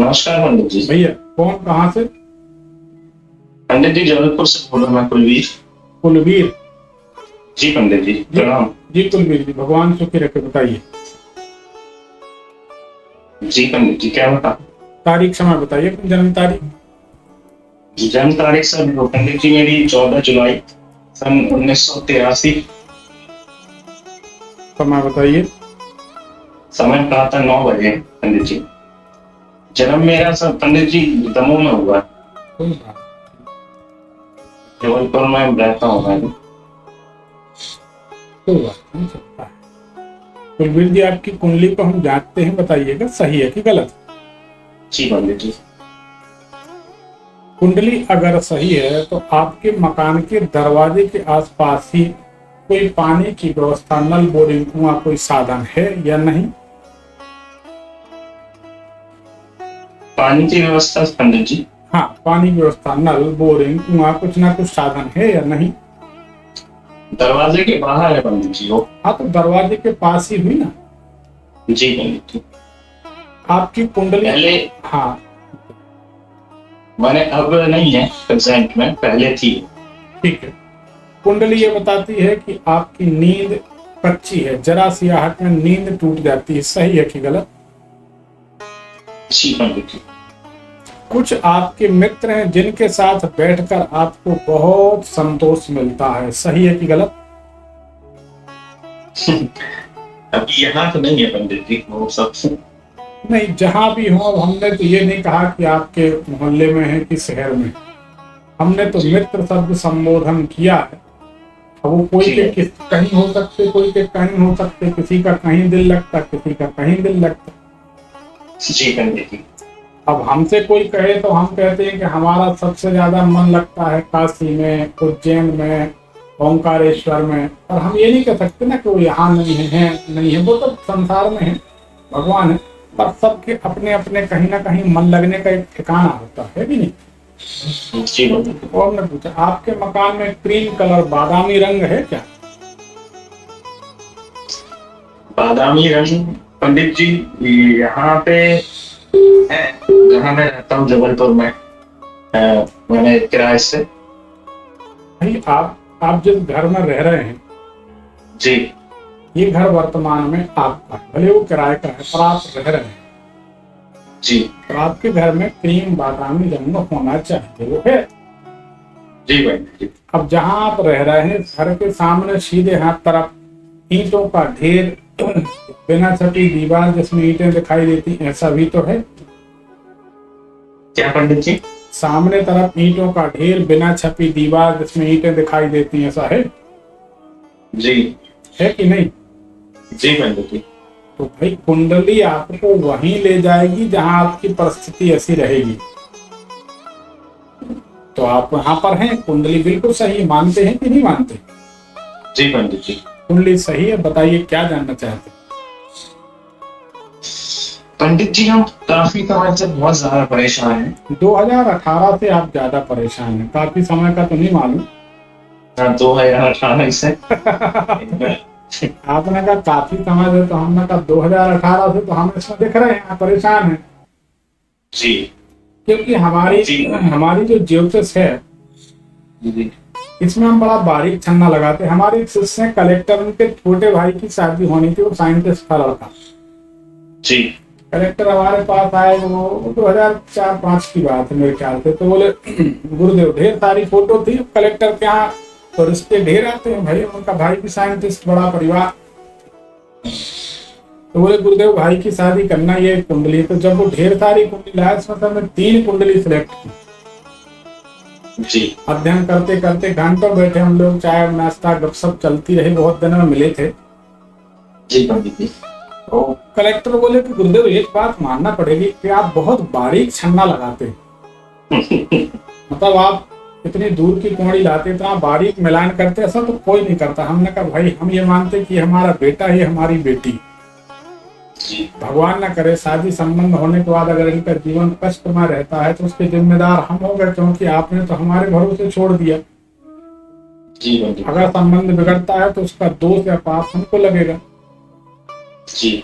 नमस्कार पंडित जी। भैया कौन कहाँ से? पंडित जी जबलपुर से बोल रहा हूँ मैं कुलवीर। कुलवीर जी पंडित जी जी। प्रणाम। जी कुलवीर जी, भगवान सुखी रखे। बताइए जी पंडित जी क्या बता। तारीख समय बताइए, अपनी जन्म तारीख। जन्म तारीख सर पंडित जी मेरी 14 जुलाई सन 1983। समय बताइए। समय प्रातः 9 बजे पंडित जी। जन्म मेरा सर पंडित जी दमोह में हुआ है। कोई बात जबलपुर में रहता हूँ मैं। कोई बात नहीं, चलता है। कुलवीर जी आपकी कुंडली को हम जांचते हैं, बताइएगा सही है कि गलत। जी पंडित जी। कुंडली अगर सही है तो आपके मकान के दरवाजे के आसपास ही कोई पानी की व्यवस्था, नल, बोरिंग, कुआं, कोई साधन है या नहीं? पानी की व्यवस्था पंडित जी। हाँ, पानी की व्यवस्था, नल, बोरिंग, कुआं, कुछ ना कुछ साधन है या नहीं? दरवाजे के बाहर है पंडित जी वो। हाँ, तो दरवाजे के पास ही हुई ना। जी पंडित जी। आपकी कुंडली पहले हाँ मैंने अब नहीं है प्रेजेंट में, पहले थी। ठीक है। कुंडली ये बताती है कि आपकी नींद कच्ची है, जरा सी आहट में नींद टूट जाती है, सही है कि गलत? जी पंडित जी। कुछ आपके मित्र हैं जिनके साथ बैठकर आपको बहुत संतोष मिलता है, सही है कि गलत? अभी यहाँ तो नहीं है पंडित जी वो सब। नहीं, जहां भी हो। अब हमने तो ये नहीं कहा कि आपके मोहल्ले में है कि शहर में। हमने तो मित्र शब्द संबोधन किया है। अब वो कोई के कहीं हो सकते, कोई के कहीं हो सकते, किसी का कहीं दिल लगता, किसी का कहीं दिल लगता। जी पंडित जी। अब हमसे कोई कहे तो हम कहते हैं कि हमारा सबसे ज्यादा मन लगता है काशी में, उज्जैन में, ओंकारेश्वर में। और हम ये नहीं कह सकते ना कि वो यहाँ नहीं है, नहीं है। वो तो संसार में है, भगवान है। पर सबके अपने अपने कहीं ना कहीं मन लगने का एक ठिकाना होता है कि नहीं? जी पंडित जी। और मैं पूछा, आपके मकान में क्रीम कलर, बादामी रंग है क्या? बादामी रंग पंडित जी यहाँ पे है, जहाँ मैं रहता हूँ जबलपुर में। मैंने किराए से। भाई आप जिस घर में रह रहे हैं, जी ये घर वर्तमान में आपका है, भले वो किराए का है, पर आप रह रहे हैं। जी। और आपके घर में क्रीम बादामी रंग होना चाहिए, वो है। जी पंडित जी। अब जहां आप रह रहे हैं, घर के सामने सीधे हाथ तरफ ईंटों का ढेर, बिना छपी दीवार जिसमें ईंटें दिखाई देती, ऐसा भी तो है। क्या पंडित जी? सामने तरफ ईंटों का ढेर, बिना छपी दीवार जिसमें ईंटें दिखाई देती, ऐसा है? जी है कि नहीं? जी पंडित जी। तो भाई कुंडली आपको वहीं ले जाएगी जहां आपकी परिस्थिति ऐसी रहेगी। तो आप यहाँ पर हैं, कुंडली बिल्कुल सही। मानते हैं कि नहीं मानते? जी पंडित जी। कुंडली सही है। बताइए क्या जानना चाहते हैं? पंडित जी हम काफी समय से बहुत ज्यादा परेशान हैं। 2018 से आप ज्यादा परेशान हैं, काफी समय का तो नहीं मालूम। 2018 से। आपने कहा काफी समय से, तो हमने कहा 2018 से तो हम इसमें दिख रहे हैं परेशान हैं। जी क्योंकि हमारी जो ज्योतिष है, जी। इसमें हम बड़ा बारीक छन्ना लगाते हैं। हमारे एक शिष्य हैं कलेक्टर, उनके छोटे भाई की शादी होनी थी, वो साइंटिस्ट था लड़का। जी कलेक्टर हमारे पास आए, वो 2004-05 की बात है मेरे ख्याल से। तो बोले गुरुदेव, ढेर सारी फोटो थी कलेक्टर के यहाँ, तो रिश्ते ढेर आते हैं भाई। उनका भाई भी साइंटिस्ट, बड़ा परिवार। तो बोले गुरुदेव भाई की शादी करना, ये कुंडली। तो जब वो ढेर सारी कुंडली लाया, इसमें से हमने 3 कुंडली सिलेक्ट की। जी। अध्ययन करते करते घंटों बैठे हम लोग, चाय नाश्ता गपशप चलती रही, बहुत दिन में मिले थे। जी पंडित जी। तो कलेक्टर बोले कि गुरुदेव एक बात मानना पड़ेगी कि आप बहुत बारीक छन्ना लगाते हैं। मतलब आप इतनी दूर की कुंडली लाते, इतना बारीक मिलान करते, ऐसा तो कोई नहीं करता। हमने कहा भाई हम ये मानते कि हमारा बेटा ही हमारी बेटी। जी भगवान ना करे शादी संबंध होने के बाद अगर इनका जीवन कष्ट में रहता है तो उसके जिम्मेदार हम हो गए, क्योंकि आपने तो हमारे भरोसे छोड़ दिया। जी पंडित। अगर संबंध बिगड़ता है तो उसका दोष या पाप हमको लगेगा। जी।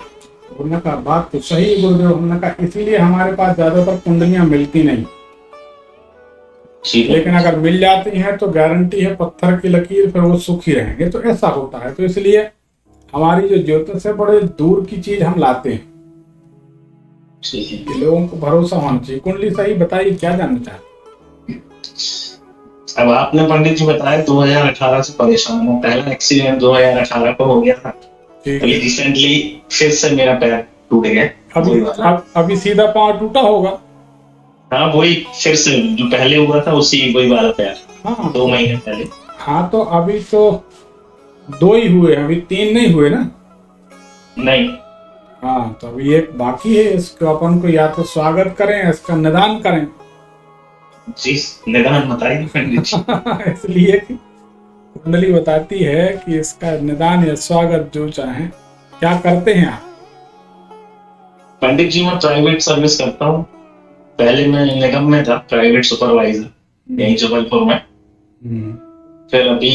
हमने कहा बात तो सही है गुरुदेव। हमने कहा इसीलिए हमारे पास ज्यादातर कुंडलियां मिलती नहीं, ठीक है। लेकिन अगर मिल जाती हैं तो गारंटी है पत्थर की लकीर, फिर वो सुखी रहेंगे। तो ऐसा होता है, तो इसलिए हमारी जो ज्योतिष है बड़े दूर की चीज हम लाते हैं ठीक है। कि लोगों को भरोसा होना चाहिए। कुंडली सही बताइए, क्या जानना चाहते अब आपने पंडित जी बताया 2018 से परेशान हूँ। पहला एक्सीडेंट 2018 को हो गया था। ठीक अभी है। रिसेंटली फिर से मेरा पैर टूट गया। वही वाला। अभी सीधा पांव टूटा होगा। हाँ वही, फिर से जो पहले हुआ था उसी वही वाला पैर, हाँ 2 महीने पहले। हाँ, तो अभी तो 2 ही हुए, अभी 3 नहीं हुए ना। नहीं। हाँ, तो अभी एक बाकी है, इसको अपन को या तो स्वागत करें, इसका निदान करें। जी, निदान बताइए पंडित जी। इसलिए कि कुंडली बताती है कि इसका निदान या स्वागत जो चाहें। क्या करते हैं आप? पंडित जी मैं प्राइवेट सर्विस करता हूँ। पहले मैं निगम में था, प्राइवेट सुपरवाइजर, यहीं जबलपुर में। फिर अभी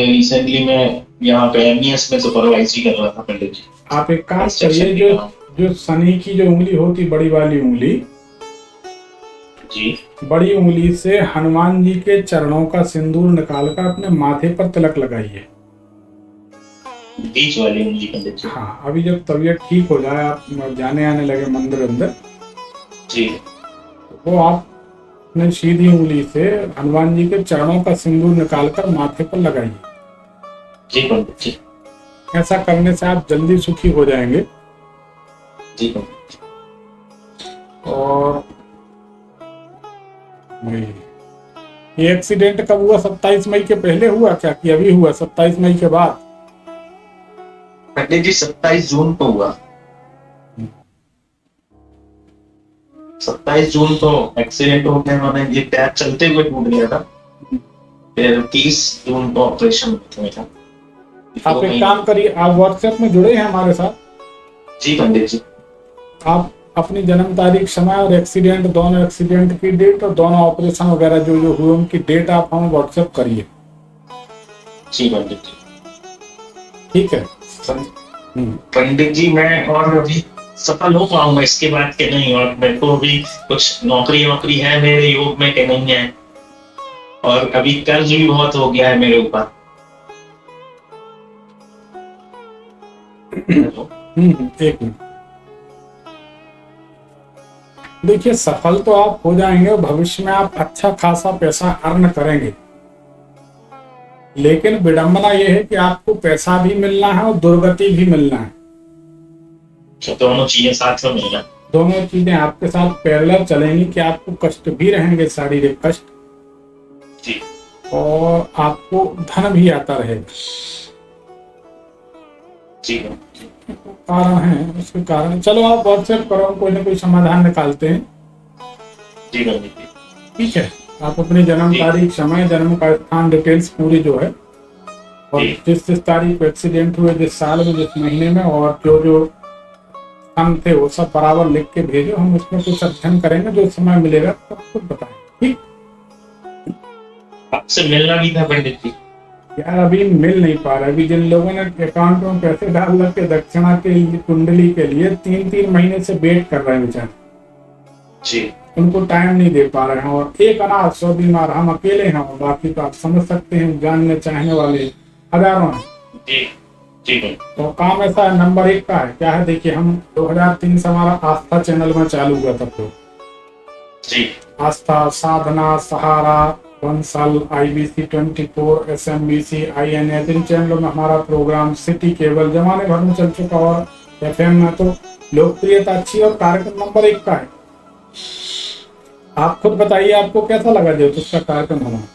रिसेंटली मैं यहाँ पे एमईएस में सुपरवाइजरी कर रहा था पंडित जी। आप एक काम Construction करिए, की काम। जो शनि की जो उंगली होती, बड़ी वाली उंगली, जी। बड़ी उंगली से हनुमान जी के चरणों का सिंदूर निकालकर अपने माथे पर तिलक लगाइए। बीच वाली उंगली पंडित जी। हाँ, अभी जब तबीयत ठीक हो जाए, आप जाने आने लगे मंदिर अंदर, जी। तो वो आप अपने सीधी उंगली से हनुमान जी के चरणों का सिंदूर निकालकर माथे पर लगाइए। जी पंडित जी। ऐसा करने से आप जल्दी सुखी हो जाएंगे। जी पंडित जी। और ये एक्सीडेंट कब हुआ? 27 मई के पहले हुआ क्या कि अभी हुआ 27 मई के बाद? पंडित जी 27 जून को हुआ। 27 जून को एक्सीडेंट हो गया, मैंने ये पैर चलते हुए टूट गया था। फिर 30 जून को ऑपरेशन हुआ था। आप एक काम करिए, आप व्हाट्सएप में जुड़े हैं हमारे साथ। जी पंडित जी। आप अपनी जन्म तारीख, समय और एक्सीडेंट, दोनों एक्सीडेंट की डेट और दोनों ऑपरेशन वगैरह जो जो हुए उनकी डेट आप हमें व्हाट्सएप करिए। जी पंडित जी। ठीक है। पंडित जी मैं और अभी सफल हो पाऊंगा इसके बाद के नहीं? और मेरे को अभी कुछ नौकरी है मेरे योग में के नहीं है, और अभी कर्ज भी बहुत हो गया है मेरे ऊपर। एक मिनट, देखिए सफल तो आप हो जाएंगे और भविष्य में आप अच्छा खासा पैसा अर्न करेंगे, लेकिन विडंबना यह है कि आपको पैसा भी मिलना है और दुर्गति भी मिलना है। दोनों चीजें साथ में मिलना। दोनों चीजें आपके साथ पैरेलल चलेंगी कि आपको कष्ट भी रहेंगे, शारीरिक कष्ट, जी, और आपको धन भी आता रहेगा। जी। कारण है, उसके कारण चलो आप व्हाट्सएप करो, कोई ना कोई समाधान निकालते हैं। जी पंडित जी। ठीक है, आप अपनी जन्म तारीख, समय, जन्म का स्थान, डिटेल्स पूरी जो है, और जिस तारीख को एक्सीडेंट हुए, जिस साल में, जिस महीने में, और जो जो स्थान थे वो सब बराबर लिख के भेजो। हम उसमें कुछ अध्ययन करेंगे, जो समय मिलेगा तब खुद बताएंगे। ठीक, आपसे मिलना भी था पंडित जी। यार अभी मिल नहीं पा रहा। अभी जिन लोगों ने अकाउंट में पैसे डाल रखे दक्षिणा के लिए, कुंडली के लिए, 3-3 महीने से वेट कर रहे हैं बेचारे जी, उनको टाइम नहीं दे पा रहे हैं। और एक अनाथ 100 बीमार हम अकेले हैं, और बाकी तो आप समझ सकते हैं, जानने चाहने वाले हजारों हैं। जी, जी। तो काम ऐसा है, नंबर 1 का है क्या है, देखिए हम 2003 से हमारा आस्था चैनल में चालू हुआ था। तो जी, आस्था, साधना, सहारा, बंसल, IBC 24, SMBC, INA, इन चैनलों में हमारा प्रोग्राम सिटी केबल जमाने भर में चल चुका, और FM में तो लोकप्रियता अच्छी और कार्यक्रम नंबर 1 का है। आप खुद बताइए आपको कैसा लगा ज्योतिष का कार्यक्रम हमारा?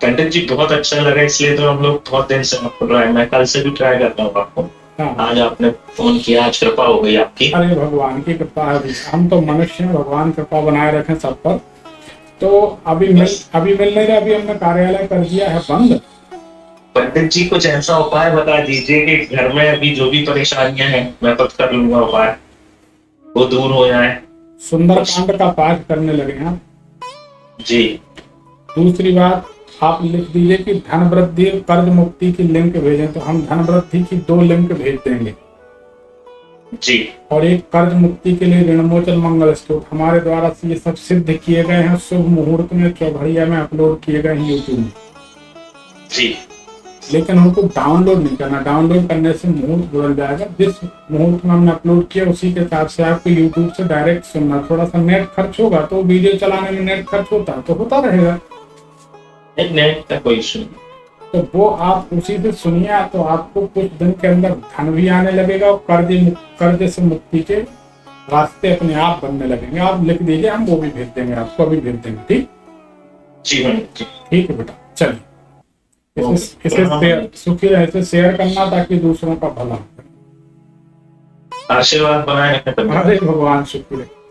पंडित जी बहुत अच्छा लगा, इसलिए तो हम लोग बहुत दिन से आपको ट्राई, मैं कल से भी ट्राई करता हूँ आपको। हाँ। आज आपने फोन किया, आज कृपा हो गई आपकी। अरे भगवान की कृपा है, हम तो मनुष्य हैं, भगवान कृपा बनाए रखें सब पर। तो अभी मिल नहीं रहा, अभी हमने कार्यालय कर दिया है बंद। पंडित जी कुछ ऐसा उपाय बता दीजिए कि घर में अभी जो भी परेशानियां हैं मैं खुद कर लूंगा, उपाय वो दूर हो जाए। सुंदरकांड का पाठ करने लगे हैं जी। दूसरी बात, आप लिख दीजिए कि धन वृद्धि कर्ज मुक्ति की लिंक भेजें, तो हम धन वृद्धि की 2 लिंक भेज देंगे। जी और एक कर्ज मुक्ति के लिए ऋणमोचन मंगल स्तोत्र हमारे द्वारा से ये सब सिद्ध किए गए हैं, शुभ मुहूर्त में चौघड़िया में अपलोड किए गए हैं यूट्यूब में। जी लेकिन हमको डाउनलोड नहीं करना, डाउनलोड करने से मुहूर्त बदल जाएगा। जिस मुहूर्त में हमने अपलोड किया उसी के हिसाब से आपको यूट्यूब से डायरेक्ट सुनना। थोड़ा सा नेट खर्च होगा, तो वीडियो चलाने में नेट खर्च होता है तो होता रहेगा, नेट का कोई इशू नहीं। तो वो आप उसी से सुनिए, तो आपको कुछ दिन के अंदर धन भी आने लगेगा और कर्ज से मुक्ति के रास्ते अपने आप बनने लगेंगे। आप लिख दीजिए, हम वो भी भेज देंगे, आपको अभी भेज देंगे। ठीक जी मैडम जी। ठीक है बेटा, चलिए इसे सुखी ऐसे शेयर करना ताकि दूसरों का भला हो। आशीर्वाद बनाए रखें। अरे भगवान शुक्र है।